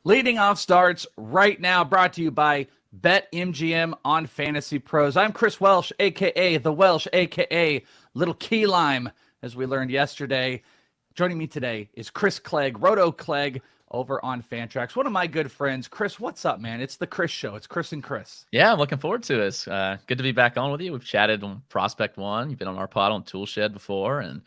Leading off starts right now, brought to you by BetMGM on Fantasy Pros. I'm Chris Welsh, a.k.a. The Welsh, a.k.a. Little Key Lime, as we learned yesterday. Joining me today is Chris Clegg, Roto Clegg, over on Fantrax. One of my good friends. Chris, what's up, man? It's the Chris Show. It's Chris and Chris. Yeah, I'm looking forward to it. Good to be back on with you. We've chatted on Prospect One. You've been on our pod on Toolshed before and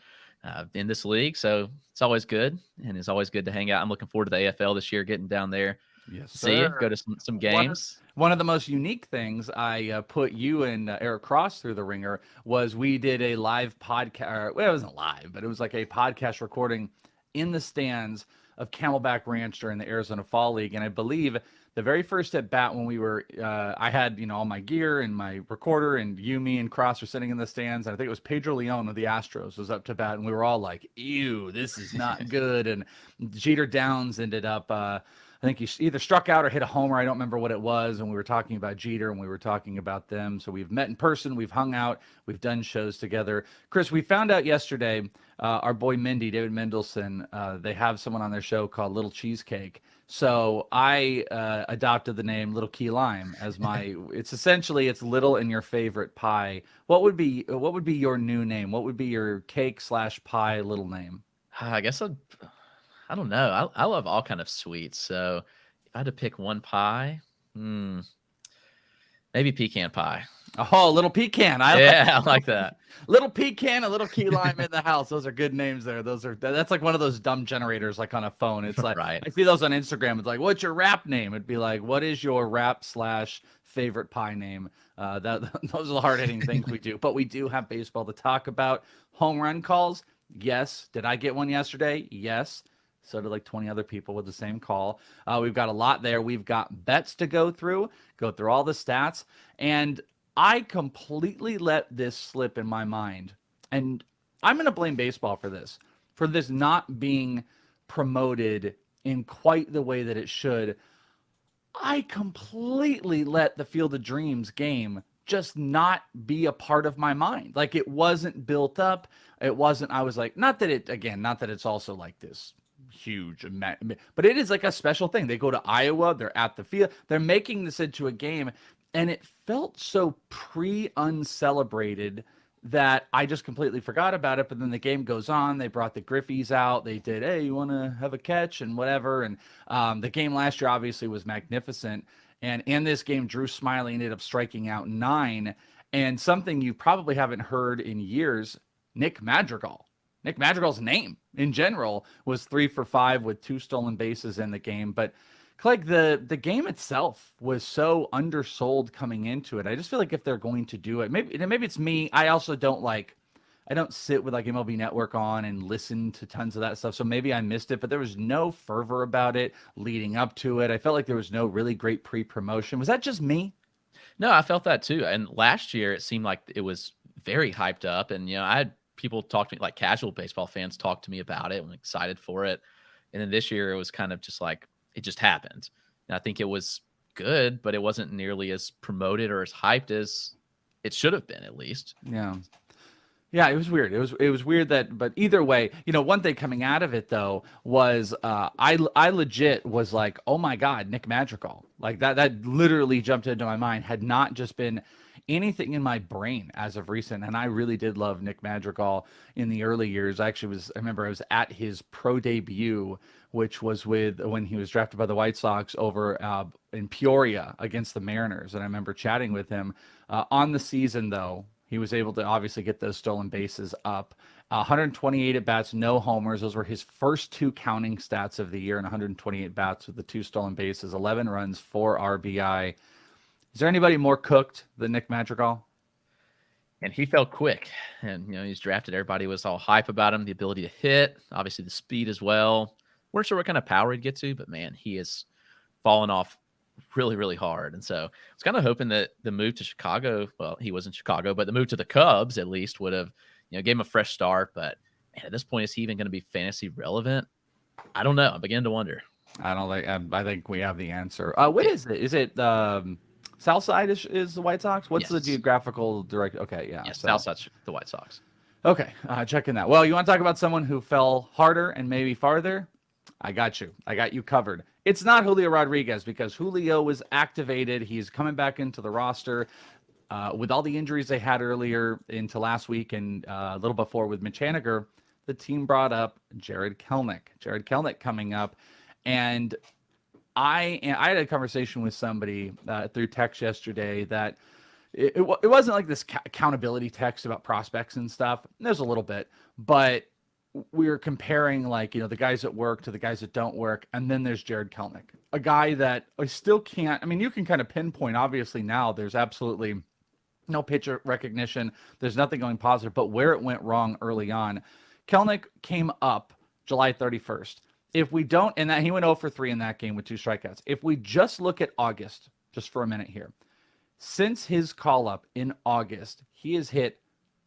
in this league. So it's always good. And it's always good to hang out. I'm looking forward to the AFL this year, getting down there. Yes, sir. See you. Go to some games. One of the most unique things I put you and Eric Cross through the ringer was we did a live podcast. Well, it wasn't live, but it was like a podcast recording in the stands of Camelback Ranch during the Arizona Fall League. And I believe the very first at bat when we were, I had, all my gear and my recorder, and you, me, and Cross were sitting in the stands. And I think it was Pedro Leon of the Astros was up to bat. And we were all like, ew, this is not good. And Jeter Downs ended up, I think he either struck out or hit a homer. I don't remember what it was. And we were talking about Jeter and we were talking about them. So we've met in person. We've hung out. We've done shows together. Chris, we found out yesterday, our boy Mindy, David Mendelson, they have someone on their show called Little Cheesecake. So I adopted the name Little Key Lime as my, it's little in your favorite pie. What would be your new name? What would be your cake / pie little name? I guess I don't know. I love all kind of sweets. So if I had to pick one pie, maybe Maybe pecan pie. Oh, little pecan. I like that. Little pecan, a little key lime in the house. Those are good names there. That's like one of those dumb generators like on a phone. It's like Right. I see those on Instagram. It's like, what's your rap name? It'd be like, what is your rap / favorite pie name? Those are the hard hitting things we do. But we do have baseball to talk about. Home run calls. Yes. Did I get one yesterday? Yes. So did like 20 other people with the same call. We've got a lot there. We've got bets to go through all the stats. And I completely let this slip in my mind. And I'm going to blame baseball for this not being promoted in quite the way that it should. I completely let the Field of Dreams game just not be a part of my mind. Like it wasn't built up. It wasn't, I was like, not that it's also like this huge, but it is like a special thing. They go to Iowa, they're at the field, they're making this into a game. And it felt so uncelebrated that I just completely forgot about it. But then the game goes on. They brought the Griffies out. They did, hey, you want to have a catch and whatever. And the game last year obviously was magnificent. And in this game, Drew Smiley ended up striking out 9. And something you probably haven't heard in years, Nick Madrigal. Nick Madrigal's name in general was 3 for 5 with 2 stolen bases in the game. But Clegg, the game itself was so undersold coming into it. I just feel like if they're going to do it, maybe it's me. I also don't sit with like MLB Network on and listen to tons of that stuff. So maybe I missed it, but there was no fervor about it leading up to it. I felt like there was no really great pre-promotion. Was that just me? No, I felt that too. And last year it seemed like it was very hyped up. And, I had people talk to me, like casual baseball fans talk to me about it and excited for it. And then this year it was kind of just like, it just happened. And I think it was good, but it wasn't nearly as promoted or as hyped as it should have been, at least. Yeah, it was weird. It was weird but either way, one thing coming out of it though was I legit was like, oh my God, Nick Madrigal. Like that literally jumped into my mind. Had not just been anything in my brain as of recent. And I really did love Nick Madrigal in the early years. I remember I was at his pro debut, which was when he was drafted by the White Sox over in Peoria against the Mariners. And I remember chatting with him on the season, though. He was able to obviously get those stolen bases up. 128 at-bats, no homers. Those were his first 2 counting stats of the year, and 128 bats with the 2 stolen bases, 11 runs, 4 RBI. Is there anybody more cooked than Nick Madrigal? And he felt quick. And, he's drafted. Everybody was all hype about him, the ability to hit, obviously the speed as well. We're sure what kind of power he'd get to, but man, he is fallen off really, really hard. And so I was kind of hoping that the move to Chicago, well, he was in Chicago, but the move to the Cubs at least would have, gave him a fresh start. But man, at this point, is he even going to be fantasy relevant? I don't know. I'm beginning to wonder. I think we have the answer. What is it? Is it South Side is the White Sox? What's the geographical direct? Okay, yeah. Yes, South Side's the White Sox. Okay, checking that. Well, you want to talk about someone who fell harder and maybe farther? I got you. I got you covered. It's not Julio Rodriguez because Julio was activated. He's coming back into the roster with all the injuries they had earlier into last week and a little before with Mitch Haniger. The team brought up Jared Kelenic. Jared Kelenic coming up. And I had a conversation with somebody through text yesterday that it wasn't like this accountability text about prospects and stuff. There's a little bit, but we were comparing the guys that work to the guys that don't work. And then there's Jared Kelenic, a guy that I still can't, you can kind of pinpoint, obviously now there's absolutely no pitcher recognition. There's nothing going positive, but where it went wrong early on, Kelenic came up July 31st. If we don't, and that he went 0 for 3 in that game with 2 strikeouts. If we just look at August, just for a minute here, since his call up in August, he has hit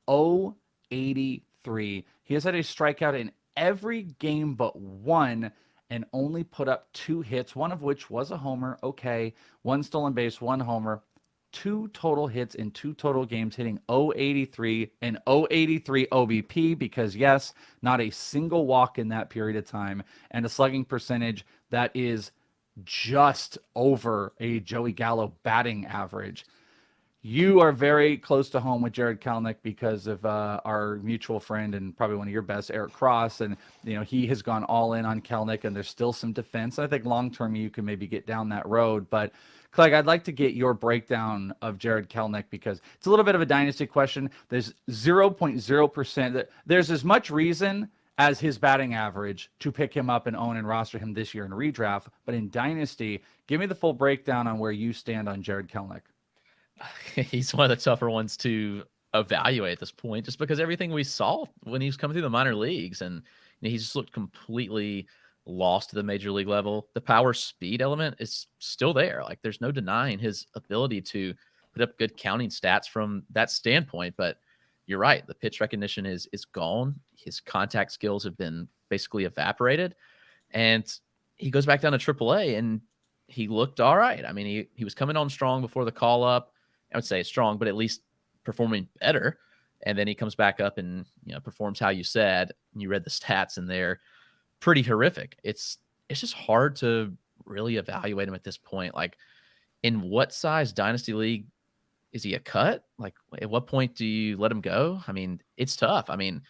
083. He has had a strikeout in every game but one and only put up 2 hits, one of which was a homer. Okay. 1 stolen base, 1 homer, 2 total hits in 2 total games, hitting 083 and 083 OBP because, yes, not a single walk in that period of time, and a slugging percentage that is just over a Joey Gallo batting average. You are very close to home with Jared Kelenic because of our mutual friend and probably one of your best, Eric Cross. And, he has gone all in on Kelenic, and there's still some defense. I think long-term you can maybe get down that road. But, Clegg, I'd like to get your breakdown of Jared Kelenic because it's a little bit of a dynasty question. There's 0.0%. There's as much reason as his batting average to pick him up and own and roster him this year in redraft. But in dynasty, give me the full breakdown on where you stand on Jared Kelenic. He's one of the tougher ones to evaluate at this point, just because everything we saw when he was coming through the minor leagues, and he just looked completely lost to the major league level. The power speed element is still there. Like, there's no denying his ability to put up good counting stats from that standpoint. But you're right, the pitch recognition is gone. His contact skills have been basically evaporated, and he goes back down to AAA, and he looked all right. I mean, he was coming on strong before the call up. I would say strong, but at least performing better. And then he comes back up and, performs how you said. You read the stats, and they're pretty horrific. It's just hard to really evaluate him at this point. Like, in what size dynasty league is he a cut? Like, at what point do you let him go? I mean, it's tough. I mean,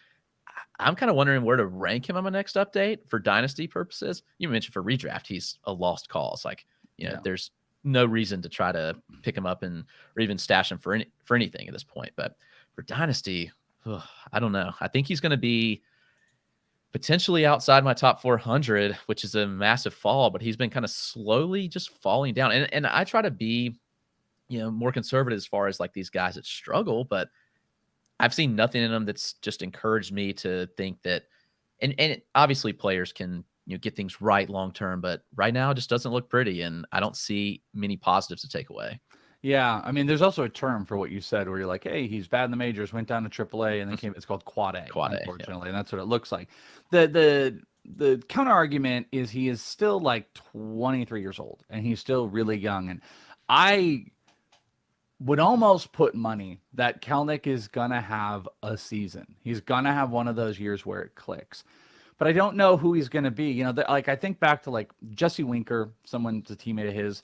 I'm kind of wondering where to rank him on my next update for dynasty purposes. You mentioned for redraft, he's a lost cause. Like, there's no reason to try to pick him up or even stash him for anything at this point. But for dynasty, I don't know. I think he's going to be potentially outside my top 400, which is a massive fall, but he's been kind of slowly just falling down. And I try to be, more conservative as far as like these guys that struggle, but I've seen nothing in them that's just encouraged me to think that, and obviously players can, get things right long term, but right now it just doesn't look pretty, and I don't see many positives to take away. Yeah, I mean, there's also a term for what you said where you're like, hey, he's bad in the majors, went down to AAA, and then it's called quad A, unfortunately, and that's what it looks like. The counter argument is he is still like 23 years old, and he's still really young, and I would almost put money that Kelenic is gonna have a season. He's gonna have one of those years where it clicks. But I don't know who he's going to be. Like, I think back to like Jesse Winker, someone's a teammate of his,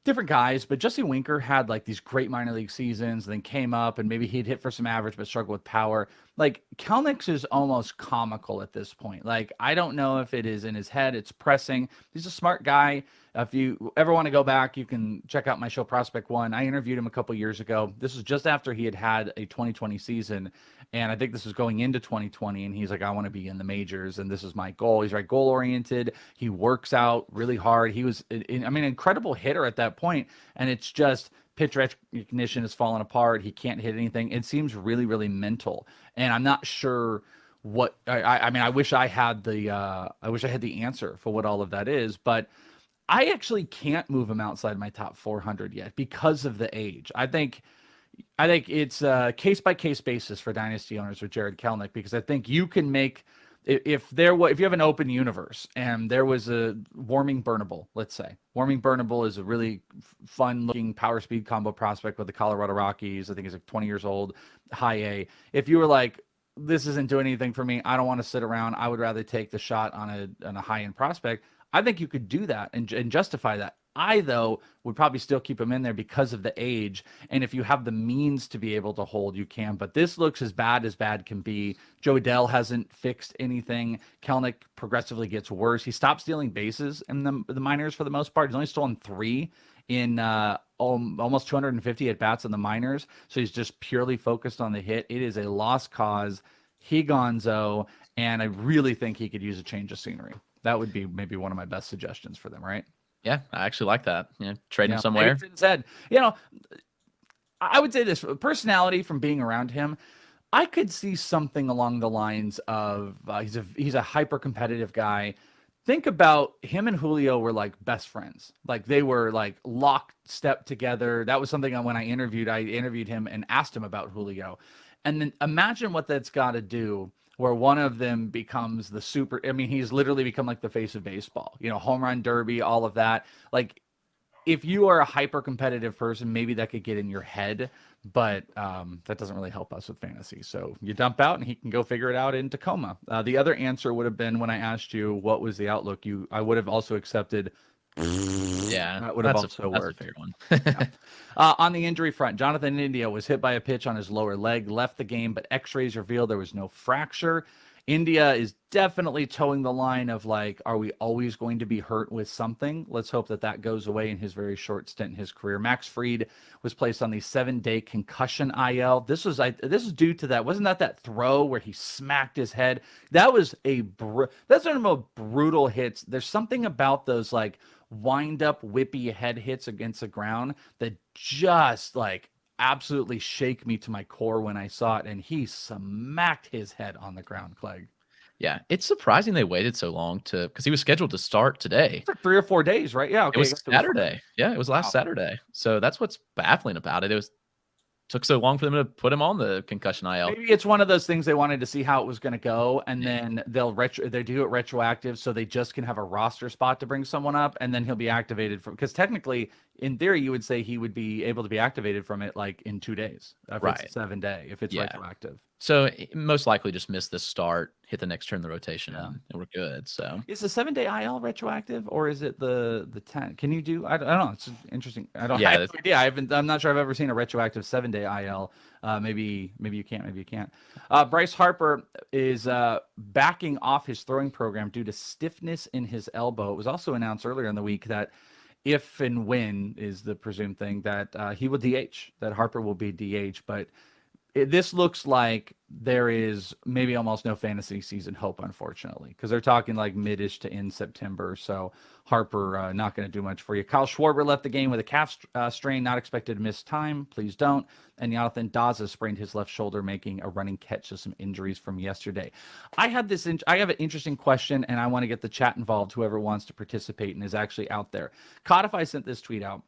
different guys, but Jesse Winker had like these great minor league seasons, and then came up and maybe he'd hit for some average, but struggled with power. Like, Kelenic is almost comical at this point. Like, I don't know if it is in his head. It's pressing. He's a smart guy. If you ever want to go back, you can check out my show Prospect One. I interviewed him a couple years ago. This was just after he had a 2020 season. And I think this was going into 2020. And he's like, I want to be in the majors, and this is my goal. He's very goal oriented. He works out really hard. He was, an incredible hitter at that point. And it's just pitch recognition has fallen apart. He can't hit anything. It seems really, really mental. And I'm not sure what, I mean, I wish I had the answer for what all of that is, but I actually can't move him outside my top 400 yet because of the age. I think it's a case by case basis for dynasty owners with Jared Kelenic, because I think you can make, if you have an open universe and there was a Warming Burnable, let's say Warming Burnable is a really fun looking power speed combo prospect with the Colorado Rockies. I think he's like 20 years old, high A. If you were like, this isn't doing anything for me, I don't want to sit around, I would rather take the shot on a high end prospect, I think you could do that and justify that. I, though, would probably still keep him in there because of the age. And if you have the means to be able to hold, you can. But this looks as bad can be. Joe Adell hasn't fixed anything. Kelenic progressively gets worse. He stopped stealing bases in the minors for the most part. He's only stolen 3 in almost 250 at-bats in the minors. So he's just purely focused on the hit. It is a lost cause. He gonzo. And I really think he could use a change of scenery. That would be maybe one of my best suggestions for them, right? Yeah, I actually like that. Trade him somewhere. Said, I would say this, personality from being around him, I could see something along the lines of he's a hyper competitive guy. Think about him and Julio were like best friends. Like, they were like lockstep together. That was something when I interviewed him and asked him about Julio. And then imagine what that's got to do where one of them becomes the super, I mean, he's literally become like the face of baseball, home run derby, all of that. Like, if you are a hyper competitive person, maybe that could get in your head, but that doesn't really help us with fantasy. So you dump out and he can go figure it out in Tacoma. The other answer would have been, when I asked you what was the outlook, I would have also accepted Yeah, That would have also that's a worked. fair one. Yeah. On the injury front, Jonathan India was hit by a pitch on his lower leg, left the game, but x-rays revealed there was no fracture. India is definitely towing the line of like, are we always going to be hurt with something? Let's hope that that goes away in his very short stint in his career. Max Fried was placed on the 7-day concussion IL. This is due to that. Wasn't that throw where he smacked his head? That was that's one of the most brutal hits. There's something about those like wind up whippy head hits against the ground that just like absolutely shake me to my core when I saw it, and he smacked his head on the ground, Clegg. Yeah, it's surprising they waited so long because he was scheduled to start today. It's like 3 or 4 days, right? Yeah, It okay. was Saturday. Yeah, it was last Wow. Saturday. So that's what's baffling about it. Took so long for them to put him on the concussion IL. Maybe it's one of those things they wanted to see how it was going to go, and then they do it retroactive, so they just can have a roster spot to bring someone up, and then he'll be activated because technically, in theory, you would say he would be able to be activated from it like in 2 days, if Right. it's a 7-day, if it's retroactive. So most likely just miss this start, hit the next turn of the rotation, and we're good. So is the 7-day IL retroactive, or is it the 10? Can you do? I don't know. It's interesting. I don't have no idea. I'm not sure I've ever seen a retroactive 7-day IL. Maybe you can't. Maybe you can't. Bryce Harper is backing off his throwing program due to stiffness in his elbow. It was also announced earlier in the week that if and when is the presumed thing that he will DH, that Harper will be DH, but this looks like there is maybe almost no fantasy season hope, unfortunately, because they're talking like mid-ish to in September. So Harper not going to do much for you. Kyle Schwarber left the game with a calf strain, not expected to miss time. Please don't. And Jonathan Daza sprained his left shoulder, making a running catch to some injuries from yesterday. I have an interesting question, and I want to get the chat involved. Whoever wants to participate and is actually out there. Codify sent this tweet out,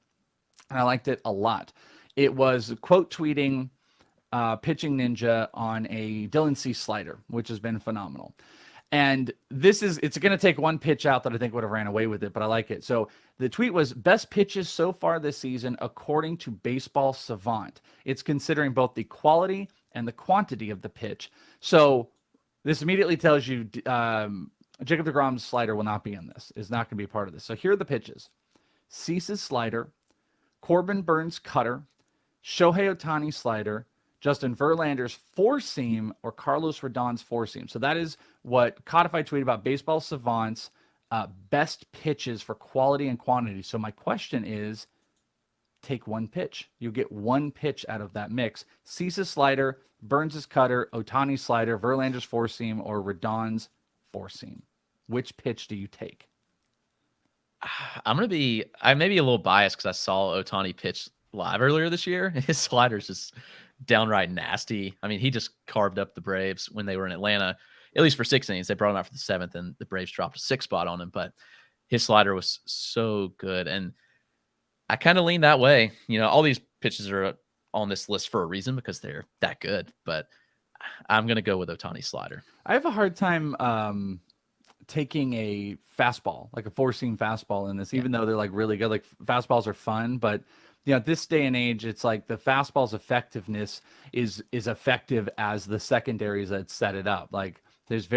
and I liked it a lot. It was quote tweeting Pitching Ninja on a Dylan C slider, which has been phenomenal. And it's going to take one pitch out that I think would have ran away with it, but I like it. So the tweet was best pitches so far this season, according to Baseball Savant. It's considering both the quality and the quantity of the pitch. So this immediately tells you Jacob deGrom's slider will not be in this, is not going to be a part of this. So here are the pitches. Cease's slider, Corbin Burns' cutter, Shohei Ohtani slider, Justin Verlander's four-seam, or Carlos Rodon's four-seam. So that is what Codified tweeted about Baseball Savant's best pitches for quality and quantity. So my question is, take one pitch. You get one pitch out of that mix. Cease's slider, Burns' cutter, Ohtani's slider, Verlander's four-seam, or Rodon's four-seam. Which pitch do you take? I may be a little biased because I saw Ohtani pitch live earlier this year. His slider's just downright nasty. I mean, he just carved up the Braves when they were in Atlanta, at least for 6 innings. They brought him out for the 7th, and the Braves dropped a 6 spot on him. But his slider was so good, and I kind of lean that way. You know, all these pitches are on this list for a reason because they're that good. But I'm going to go with Ohtani's slider. I have a hard time taking a fastball, like a four-seam fastball in this, even though they're like really good. Like fastballs are fun, but you know, this day and age, it's like the fastball's effectiveness is effective as the secondaries that set it up. Like there's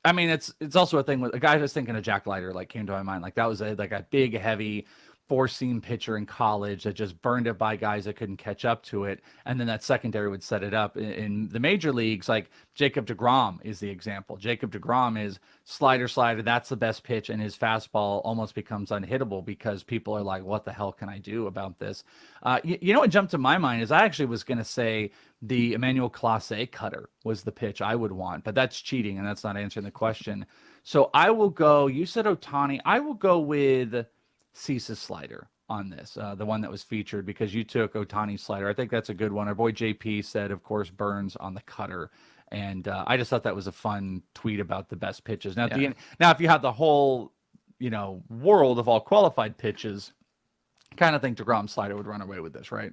I mean, it's also a thing with a guy I was thinking of Jack Leiter, like came to my mind. Like that was like a big, heavy four-seam pitcher in college that just burned it by guys that couldn't catch up to it. And then that secondary would set it up. In the major leagues, like Jacob deGrom is the example. Jacob deGrom is slider, that's the best pitch, and his fastball almost becomes unhittable because people are like, what the hell can I do about this? You know what jumped to my mind is I actually was going to say the Emmanuel Clase cutter was the pitch I would want, but that's cheating, and that's not answering the question. So I will go, you said Ohtani, I will go with Cease's slider on this, the one that was featured, because you took Ohtani's slider. I think that's a good one. Our boy JP said, of course, Burns on the cutter. And I just thought that was a fun tweet about the best pitches. Now, now if you have the whole, you know, world of all qualified pitches, kind of think deGrom's slider would run away with this, right?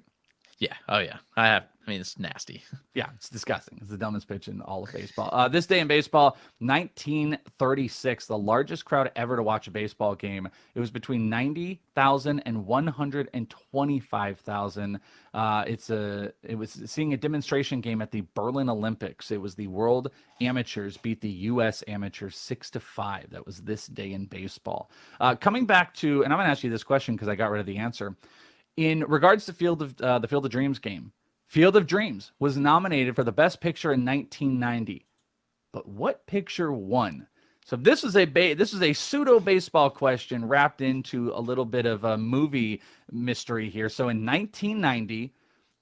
Yeah. Oh yeah. I mean, it's nasty. Yeah, it's disgusting. It's the dumbest pitch in all of baseball. This day in baseball, 1936, the largest crowd ever to watch a baseball game. It was between 90,000 and 125,000. It was seeing a demonstration game at the Berlin Olympics. It was the world amateurs beat the U.S. amateurs 6-5. That was this day in baseball. Coming back to, and I'm going to ask you this question because I got rid of the answer. In regards to the Field of Dreams game, Field of Dreams was nominated for the Best Picture in 1990, but what picture won? So this is a pseudo baseball question wrapped into a little bit of a movie mystery here. So in 1990,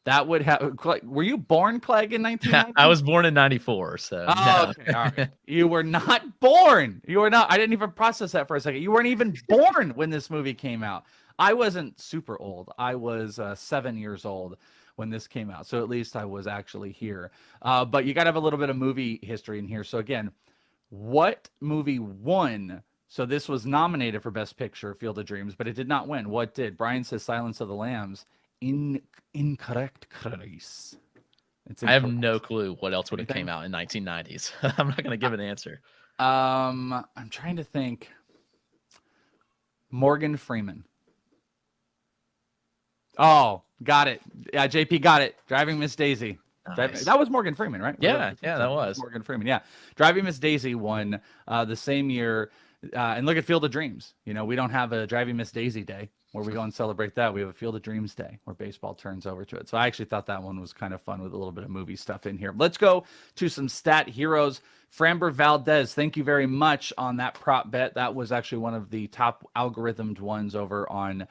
that would have. Were you born, Clegg, in 1990? I was born in 94, so Oh, no. okay. All right. You were not born. You were not. I didn't even process that for a second. You weren't even born when this movie came out. I wasn't super old. I was 7 years old when this came out. So at least I was actually here. But you got to have a little bit of movie history in here. So again, what movie won? So this was nominated for Best Picture, Field of Dreams, but it did not win. What did? Brian says Silence of the Lambs. Incorrect, Chris. I have no clue what else would have came out in 1990s. I'm not going to give an answer. I'm trying to think. Morgan Freeman. Oh, got it. Yeah, JP got it. Driving Miss Daisy. Nice. That was Morgan Freeman, right? Yeah, that was Morgan Freeman. Yeah, Driving Miss Daisy won the same year. And look at Field of Dreams. You know, we don't have a Driving Miss Daisy Day where we go and celebrate that. We have a Field of Dreams Day where baseball turns over to it. So I actually thought that one was kind of fun with a little bit of movie stuff in here. Let's go to some stat heroes. Framber Valdez, thank you very much on that prop bet. That was actually one of the top algorithmed ones over on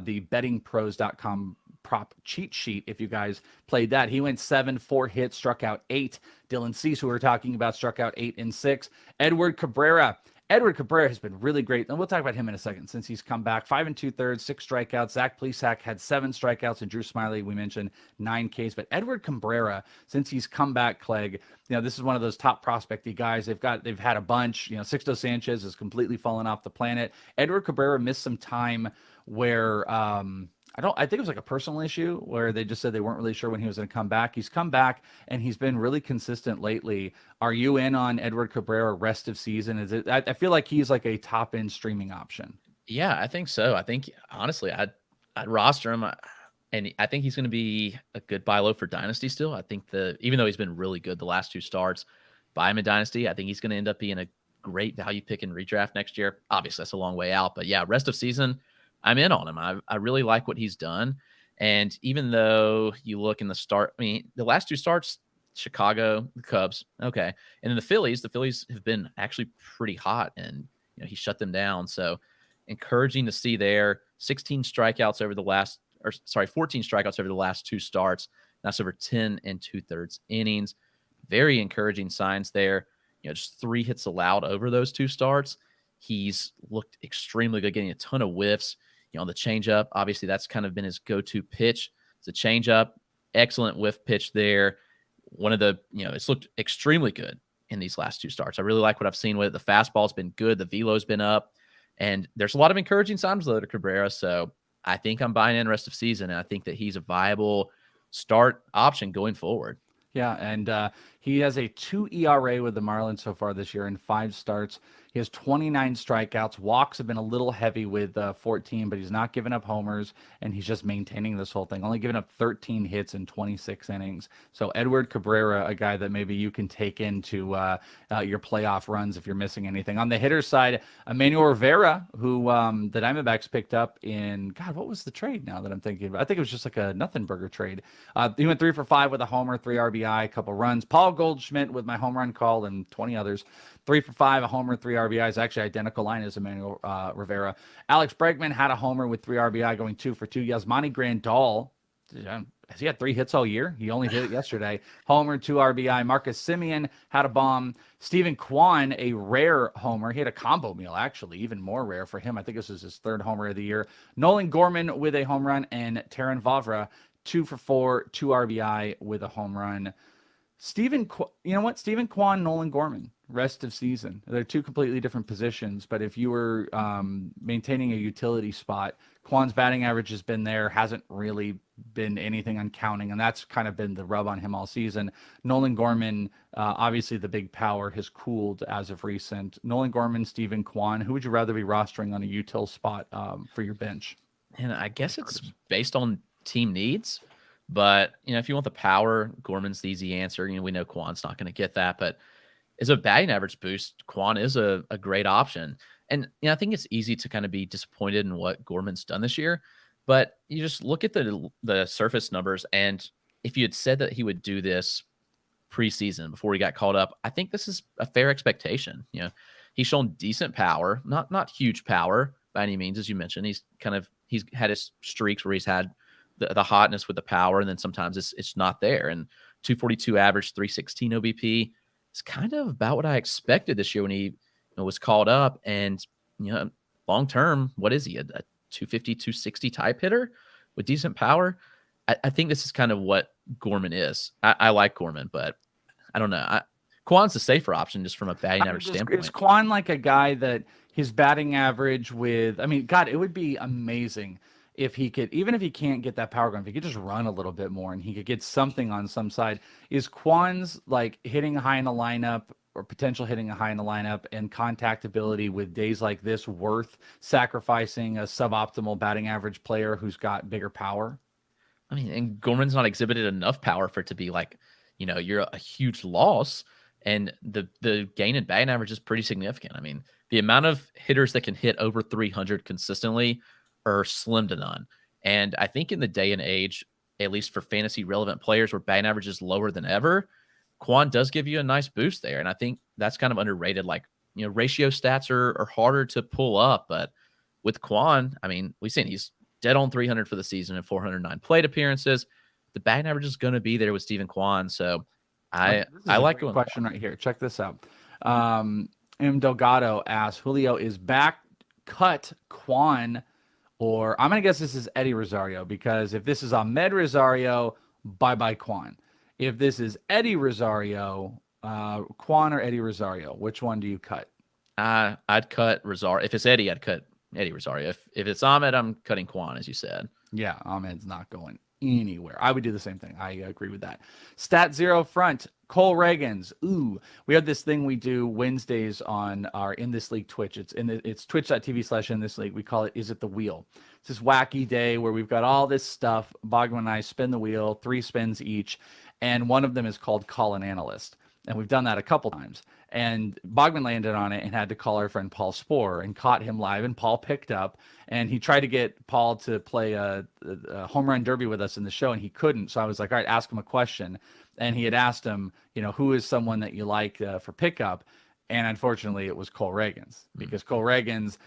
the bettingpros.com prop cheat sheet. If you guys played that, he went 7, 4 hits, struck out 8. Dylan Cease, who we were talking about, struck out 8 and 6. Edward Cabrera has been really great, and we'll talk about him in a second since he's come back. 5 2/3, 6 strikeouts. Zach Plesac had 7 strikeouts, and Drew Smiley, we mentioned 9 Ks. But Edward Cabrera, since he's come back, Clegg, you know, this is one of those top prospecty guys. They've had a bunch. You know, Sixto Sanchez has completely fallen off the planet. Edward Cabrera missed some time where I think it was like a personal issue where they just said they weren't really sure when he was going to come back. He's come back and he's been really consistent lately. Are you in on Edward Cabrera rest of season? I feel like he's like a top end streaming option. Yeah, I think so. I think honestly, I'd roster him, and I think he's going to be a good buy low for Dynasty still. I think even though he's been really good the last 2 starts, buy him in Dynasty. I think he's going to end up being a great value pick in redraft next year. Obviously, that's a long way out, but yeah, rest of season, I'm in on him. I really like what he's done. And even though you look in the last 2 starts, Chicago, the Cubs, okay. And then the Phillies have been actually pretty hot, and you know, he shut them down. So encouraging to see there. 14 strikeouts over the last 2 starts. That's over 10 2/3 innings. Very encouraging signs there. You know, just 3 hits allowed over those 2 starts. He's looked extremely good, getting a ton of whiffs. You know, on the changeup, obviously that's kind of been his go-to pitch. It's a changeup, excellent whiff pitch there. It's looked extremely good in these last 2 starts. I really like what I've seen with it. The fastball's been good. The velo's been up. And there's a lot of encouraging signs though to Cabrera. So I think I'm buying in rest of season, and I think that he's a viable start option going forward. Yeah, and he has a 2 ERA with the Marlins so far this year in 5 starts. He has 29 strikeouts. Walks have been a little heavy with 14, but he's not giving up homers, and he's just maintaining this whole thing. Only giving up 13 hits in 26 innings. So Edward Cabrera, a guy that maybe you can take into your playoff runs if you're missing anything. On the hitter side, Emmanuel Rivera, who the Diamondbacks picked up in, God, what was the trade now that I'm thinking about? I think it was just like a nothing burger trade. He went 3 for 5 with a homer, 3 RBI, a couple runs. Paul Goldschmidt with my home run call and 20 others. 3 for 5, a homer, 3 RBIs. Actually, identical line as Emmanuel Rivera. Alex Bregman had a homer with 3 RBI, going 2 for 2. Yasmani Grandal, has he had 3 hits all year? He only did it yesterday. Homer, 2 RBI. Marcus Semien had a bomb. Stephen Kwan, a rare homer. He had a combo meal, actually, even more rare for him. I think this was his 3rd homer of the year. Nolan Gorman with a home run, and Terran Vavra, 2 for 4, 2 RBI with a home run. You know what? Stephen Kwan, Nolan Gorman. rest of season. They're two completely different positions, but if you were maintaining a utility spot, Quan's batting average has been there, hasn't really been anything on counting, and that's kind of been the rub on him all season. Nolan Gorman, obviously the big power has cooled as of recent. Nolan Gorman, Steven Kwan, who would you rather be rostering on a util spot for your bench? And I guess it's based on team needs. But, if you want the power, Gorman's the easy answer. We know Kwan's not going to get that. But as a batting average boost, Kwan is a great option. And I think it's easy to kind of be disappointed in what Gorman's done this year. But you just look at the surface numbers. And if you had said that he would do this preseason before he got called up, I think this is a fair expectation. He's shown decent power, not huge power by any means, as you mentioned. He's had his streaks where he's had the hotness with the power, and then sometimes it's not there. And 242 average, 316 OBP is kind of about what I expected this year when he was called up. And long term, what is he, a 250, 260 type hitter with decent power? I think this is kind of what Gorman is. I like Gorman, but I don't know. Kwan's the safer option just from a batting average standpoint. Is Kwan like a guy that his batting average with, God, it would be amazing if he could, even if he can't get that power going, if he could just run a little bit more and he could get something on some side. Is Kwan's like hitting high in the lineup or potential hitting a high in the lineup and contact ability with days like this worth sacrificing a suboptimal batting average player who's got bigger power? And Gorman's not exhibited enough power for it to be like, you're a huge loss. And the gain in batting average is pretty significant. The amount of hitters that can hit over 300 consistently are slim to none. And I think in the day and age, at least for fantasy relevant players where batting average is lower than ever, Kwan does give you a nice boost there. And I think that's kind of underrated. Like, ratio stats are harder to pull up, but with Kwan, we've seen he's dead on 300 for the season and 409 plate appearances. The batting average is going to be there with Steven Kwan. So I like a question right here. Check this out. M. Delgado asks, Julio is back, cut Kwan, or I'm going to guess this is Eddie Rosario, because if this is Ahmed Rosario, bye-bye Kwan. If this is Eddie Rosario, Kwan or Eddie Rosario, which one do you cut? I'd cut Rosario. If it's Eddie, I'd cut Eddie Rosario. If it's Ahmed, I'm cutting Kwan, as you said. Yeah, Ahmed's not going anywhere. I would do the same thing. I agree with that. Stat Zero front, Cole Reagans. Ooh, we have this thing we do Wednesdays on our In This League Twitch. It's twitch.tv/In This League. We call it Is It the Wheel? It's this wacky day where we've got all this stuff. Bogman and I spin the wheel, 3 spins each, and one of them is called Call an Analyst. And we've done that a couple times. And Bogman landed on it and had to call our friend Paul Sporer and caught him live. And Paul picked up. And he tried to get Paul to play a home run derby with us in the show, and he couldn't. So I was like, all right, ask him a question. And he had asked him, who is someone that you like for pickup? And unfortunately, it was Cole Reagans, because Cole Reagans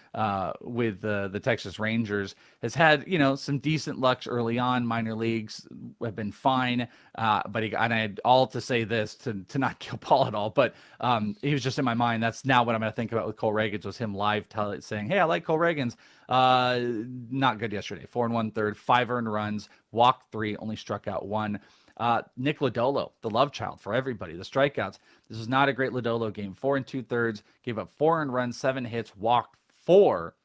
with the Texas Rangers has had, some decent luck early on. Minor leagues have been fine. But and I had all to say this to not kill Paul at all. But he was just in my mind. That's now what I'm going to think about with Cole Reagans, was him live saying, hey, I like Cole Reagans. Not good yesterday. 4 1/3, 5 earned runs, walked 3, only struck out 1. Nick Lodolo, the love child for everybody, the strikeouts. This is not a great Lodolo game. 4 2/3, gave up 4 earned runs, 7 hits, walked 4,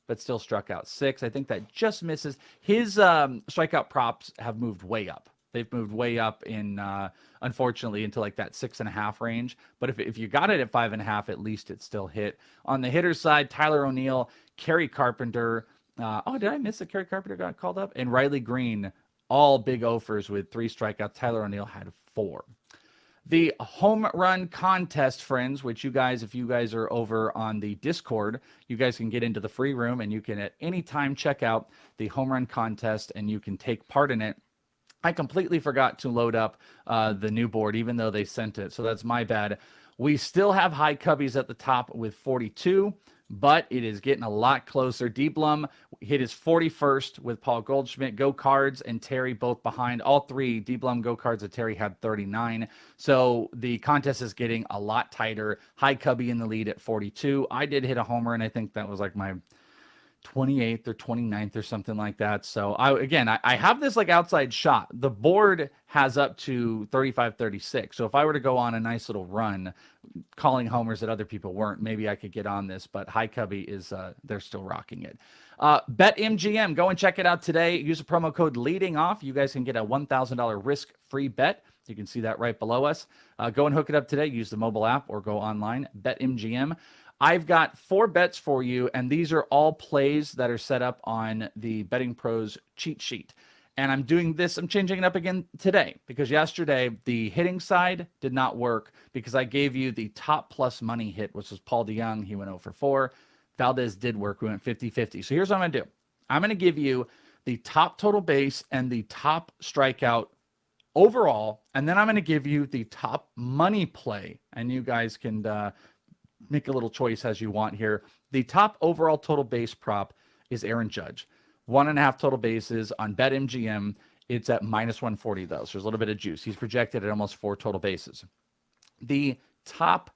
but still struck out 6. I think that just misses. His strikeout props have moved way up. They've moved way up in, unfortunately, into like that 6.5 range. But if you got it at 5.5, at least it still hit. On the hitter side, Tyler O'Neill, Kerry Carpenter. Did I miss that Kerry Carpenter got called up? And Riley Green, all big offers with 3 strikeouts. Tyler O'Neill had 4. The home run contest, friends, which you guys, if you guys are over on the Discord, you guys can get into the free room and you can at any time check out the home run contest and you can take part in it. I completely forgot to load up the new board, even though they sent it. So that's my bad. We still have high cubbies at the top with 42. But it is getting a lot closer. D Blum hit his 41st with Paul Goldschmidt. Go Cards and Terry both behind. All 3, D Blum, Go Cards, and Terry had 39. So the contest is getting a lot tighter. High Cubby in the lead at 42. I did hit a homer, and I think that was like my 28th or 29th or something like that. So I have this like outside shot. The board has up to 35, 36. So if I were to go on a nice little run, calling homers that other people weren't, maybe I could get on this, but High Cubby is, they're still rocking it. BetMGM, go and check it out today. Use the promo code leading off. You guys can get a $1,000 risk-free bet. You can see that right below us. Go and hook it up today. Use the mobile app or go online. BetMGM. I've got 4 bets for you, and these are all plays that are set up on the Betting Pros cheat sheet. And I'm changing it up again today because yesterday the hitting side did not work because I gave you the top plus money hit, which was Paul DeYoung. He went 0 for 4. Valdez did work. We went 50-50. So here's what I'm going to do. I'm going to give you the top total base and the top strikeout overall, and then I'm going to give you the top money play, and you guys can make a little choice as you want here. The top overall total base prop is Aaron Judge. 1.5 total bases on BetMGM. It's at -140 though, so there's a little bit of juice. He's projected at almost 4 total bases. The top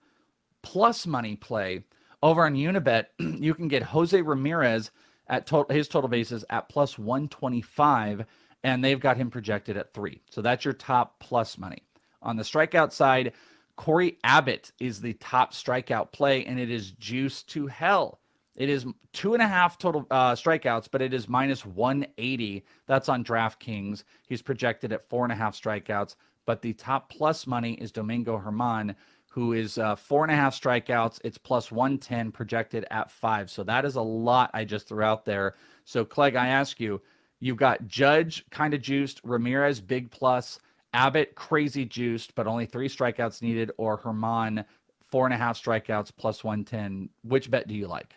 plus money play over on Unibet, you can get Jose Ramirez at his total bases at +125, and they've got him projected at 3. So that's your top plus money. On the strikeout side, Corey Abbott is the top strikeout play, and it is juiced to hell. It is 2.5 total strikeouts, but it is -180. That's on DraftKings. He's projected at 4.5 strikeouts, but the top plus money is Domingo Germán, who is 4.5 strikeouts. It's +110, projected at 5. So that is a lot I just threw out there. So Clegg, I ask you, you've got Judge kind of juiced, Ramirez big plus, Abbott crazy juiced, but only 3 strikeouts needed, or Germán 4.5 strikeouts +110. Which bet do you like?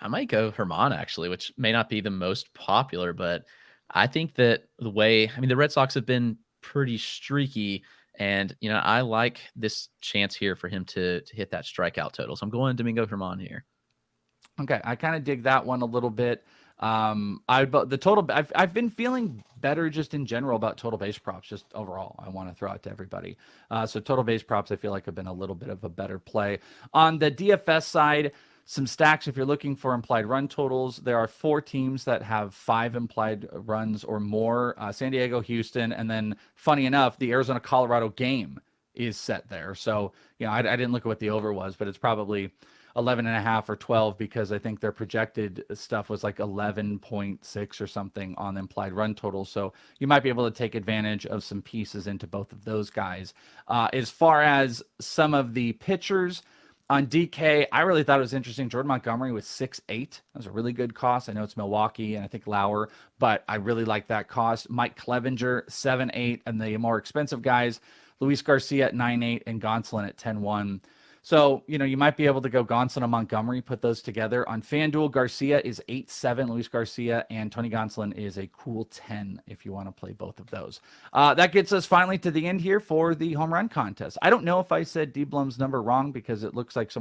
I might go Germán actually, which may not be the most popular, but I think that the Red Sox have been pretty streaky, and I like this chance here for him to hit that strikeout total. So I'm going Domingo Germán here. Okay, I kind of dig that one a little bit. I've been feeling better just in general about total base props, just overall. I want to throw out to everybody. So total base props, I feel like have been a little bit of a better play. On the DFS side, some stacks. If you're looking for implied run totals, there are 4 teams that have 5 implied runs or more: San Diego, Houston, and then funny enough, the Arizona Colorado game is set there. So I didn't look at what the over was, but it's probably 11.5 or 12 because I think their projected stuff was like 11.6 or something on the implied run total. So you might be able to take advantage of some pieces into both of those guys. As far as some of the pitchers on DK, I really thought it was interesting. Jordan Montgomery was 6.8. That was a really good cost. I know it's Milwaukee and I think Lauer, but I really like that cost. Mike Clevenger, 7.8, and the more expensive guys, Luis Garcia at 9.8 and Gonsolin at 10.1. So, you might be able to go Gonsolin and Montgomery, put those together. On FanDuel, Garcia is 8.7, Luis Garcia, and Tony Gonsolin is a cool 10 if you want to play both of those. That gets us finally to the end here for the home run contest. I don't know if I said D. Blum's number wrong because it looks like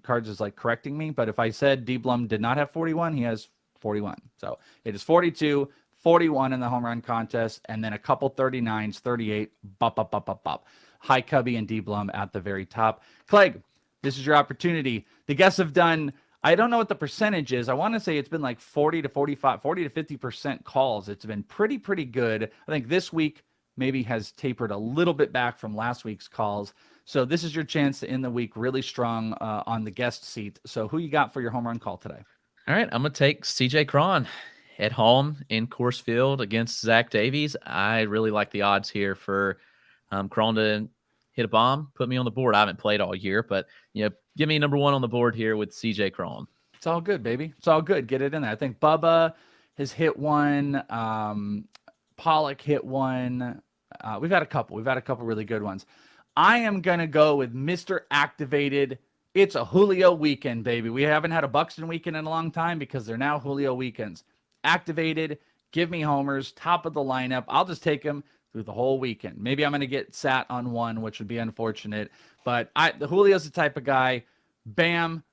Cards is like correcting me, but if I said D. Blum did not have 41, he has 41. So it is 42, 41 in the home run contest, and then a couple 39s, 38, bop. High Cubby and D. Blum at the very top. Clegg, this is your opportunity. The guests have done, I don't know what the percentage is. I want to say it's been like 40 to 50% calls. It's been pretty good. I think this week maybe has tapered a little bit back from last week's calls. So this is your chance to end the week really strong on the guest seat. So who you got for your home run call today? All right, I'm going to take CJ Cron at home in Coors Field against Zach Davies. I really like the odds here for Cron to hit a bomb, put me on the board. I haven't played all year, but give me number 1 on the board here with CJ Cron. It's all good, baby. It's all good. Get it in there. I think Bubba has hit one. Pollock hit one. We've had a couple. We've had a couple really good ones. I am gonna go with Mr. Activated. It's a Julio weekend, baby. We haven't had a Buxton weekend in a long time because they're now Julio weekends. Activated. Give me homers. Top of the lineup. I'll just take him through the whole weekend. Maybe I'm going to get sat on one, which would be unfortunate. But Julio's the type of guy, bam,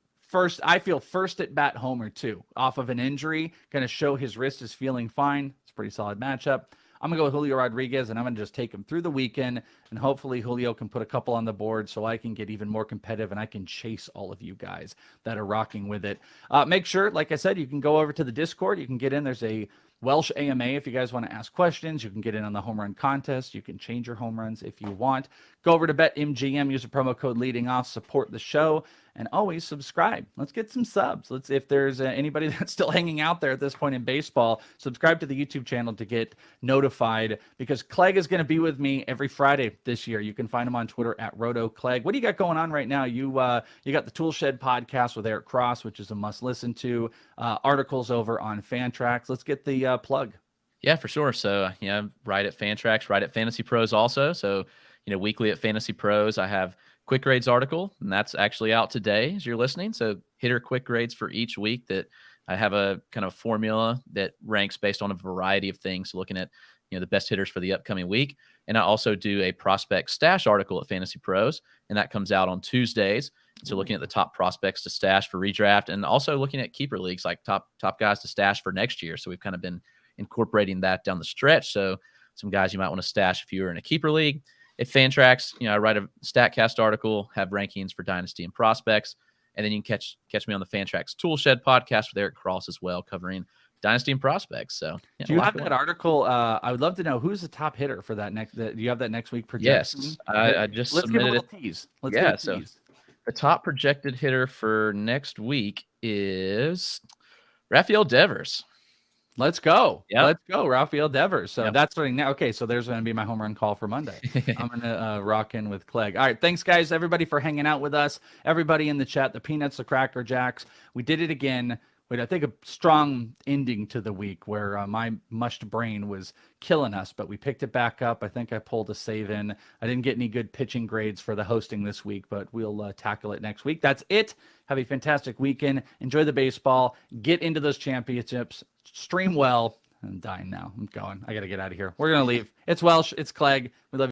I feel first at bat homer too, off of an injury. Going to show his wrist is feeling fine. It's a pretty solid matchup. I'm going to go with Julio Rodriguez, and I'm going to just take him through the weekend, and hopefully Julio can put a couple on the board so I can get even more competitive and I can chase all of you guys that are rocking with it. Make sure, like I said, you can go over to the Discord. You can get in. There's a Welsh AMA if you guys want to ask questions. You can get in on the home run contest. You can change your home runs if you want. Go over to BetMGM, use the promo code leading off, support the show, and always subscribe. Let's get some subs. If there's anybody that's still hanging out there at this point in baseball, subscribe to the YouTube channel to get notified, because Clegg is going to be with me every Friday this year. You can find him on Twitter at RotoClegg. What do you got going on right now? You got the Toolshed podcast with Eric Cross, which is a must listen to. Articles over on Fantrax. Let's get the plug. Yeah, for sure. So, right at Fantrax, right at FantasyPros also. So, weekly at FantasyPros, I have quick grades article, and that's actually out today as you're listening. So hitter quick grades for each week that I have a kind of formula that ranks based on a variety of things. So looking at, the best hitters for the upcoming week. And I also do a prospect stash article at FantasyPros, and that comes out on Tuesdays. So looking at the top prospects to stash for redraft, and also looking at keeper leagues, like top guys to stash for next year. So we've kind of been incorporating that down the stretch. So some guys you might want to stash if you're in a keeper league. At Fantrax, I write a StatCast article, have rankings for dynasty and prospects, and then you can catch me on the Fantrax Toolshed podcast with Eric Cross as well, covering dynasty and prospects. So, do you have that article? I would love to know who's the top hitter for that next. Do you have that next week projection? Yes, I just Let's submitted give a it. little tease. Let's give a tease. The top projected hitter for next week is Rafael Devers. Let's go. Yep. Let's go, Rafael Devers. So Yep. that's starting now. Okay, so there's going to be my home run call for Monday. I'm going to rock in with Clegg. All right, thanks, guys, everybody, for hanging out with us. Everybody in the chat, the Peanuts, the Cracker Jacks. We did it again. I think a strong ending to the week where my mushed brain was killing us, but we picked it back up. I think I pulled a save in. I didn't get any good pitching grades for the hosting this week, but we'll tackle it next week. That's it. Have a fantastic weekend. Enjoy the baseball. Get into those championships. Stream well. I'm dying now. I'm going. I got to get out of here. We're going to leave. It's Welsh. It's Clegg. We love you.